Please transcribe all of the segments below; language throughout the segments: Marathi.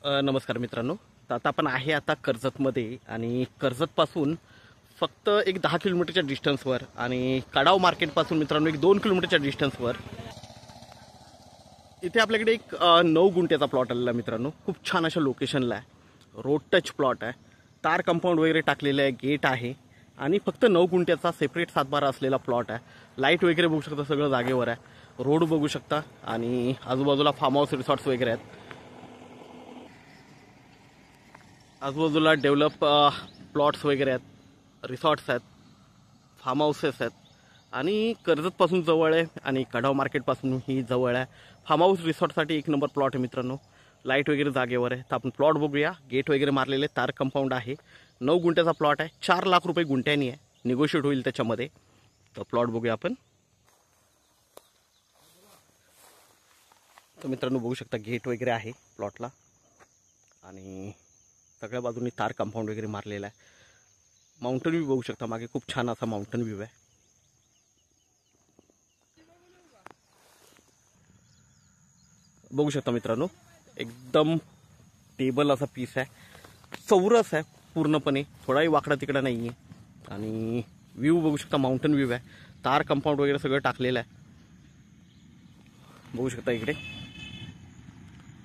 नमस्कार मित्रांनो. तर आता आपण आहे आता कर्जतमध्ये आणि कर्जतपासून फक्त एक 10 किलोमीटरच्या डिस्टन्सवर आणि कडाव मार्केटपासून मित्रांनो एक 2 किलोमीटरच्या डिस्टन्सवर इथे आपल्याकडे एक 9 गुंठ्याचा प्लॉट आलेला आहे मित्रांनो. खूप छान अशा लोकेशनला आहे. रोड टच प्लॉट आहे. तार कंपाऊंड वगैरे टाकलेलं आहे. गेट आहे आणि फक्त 9 गुंठ्याचा सेपरेट सातबारा असलेला प्लॉट आहे. लाईट वगैरे बघू शकता, सगळं जागेवर आहे. रोड बघू शकता आणि आजूबाजूला फार्म हाऊस रिसॉर्ट्स वगैरे आहेत. आजूबाजूला डेव्हलप प्लॉट्स वगैरे आहेत, रिसॉर्ट्स आहेत, फार्म हाऊसेस आहेत आणि कर्जतपासून जवळ आहे आणि कडाव मार्केटपासूनही जवळ आहे. फार्म हाऊस रिसॉर्टसाठी एक नंबर प्लॉट आहे मित्रांनो. लाईट वगैरे जागेवर आहे. तर आपण प्लॉट बघूया. गेट वगैरे मारलेले, तार कंपाऊंड आहे. 9 गुंठ्याचा प्लॉट आहे. 4 लाख रुपये गुंठ्यानी आहे. निगोशिएट होईल त्याच्यामध्ये. तर प्लॉट बघूया आपण. तर मित्रांनो बघू शकता गेट वगैरे आहे प्लॉटला आणि सगळ्या बाजूनी तार कंपाऊंड वगैरे मारलेला आहे. माउंटन व्ह्यू बघू शकता, मागे खूप छान असा माउंटन व्ह्यू आहे. बघू शकता मित्रांनो, एकदम टेबल असा पीस आहे. चौरस आहे पूर्णपणे, थोडाही वाकडा तिकडा नाही आहे. आणि व्ह्यू बघू शकता, माउंटन व्ह्यू आहे. तार कंपाऊंड वगैरे सगळं टाकलेलं आहे. बघू शकता इकडे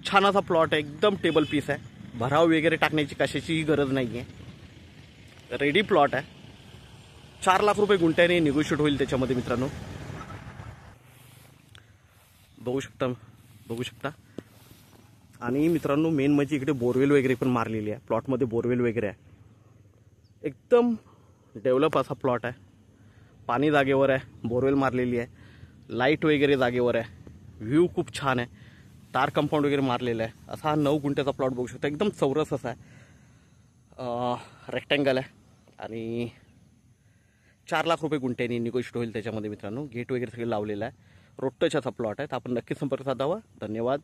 छान असा प्लॉट आहे. एकदम टेबल पीस आहे. भराव वगैरे टाकण्याची कशाचीही गरज नाही आहे. रेडी प्लॉट आहे. 4 लाख रुपये गुंठ्याने निगोशिएट होईल त्याच्यामध्ये मित्रांनो. बघू शकता. आणि मित्रांनो मेन म्हणजे इकडे बोरवेल वगैरे पण मारलेली आहे. प्लॉटमध्ये बोरवेल वगैरे आहे. एकदम डेव्हलप असा प्लॉट आहे. पाणी जागेवर आहे. बोरवेल मारलेली आहे. लाईट वगैरे जागेवर आहे. व्ह्यू खूप छान आहे. तार कंपाऊंड वगैरे मारलेलं आहे. असा हा 9 गुंठ्याचा प्लॉट बघू शकता. एकदम चौरस असा आहे. रेक्टँगल आहे आणि 4 लाख रुपये गुंठ्याने निगोशिएट होईल त्याच्यामध्ये मित्रांनो. गेट वगैरे सगळे लावलेलं आहे. रोड टच असा प्लॉट आहे. तर आपण नक्की संपर्क साधावा. धन्यवाद.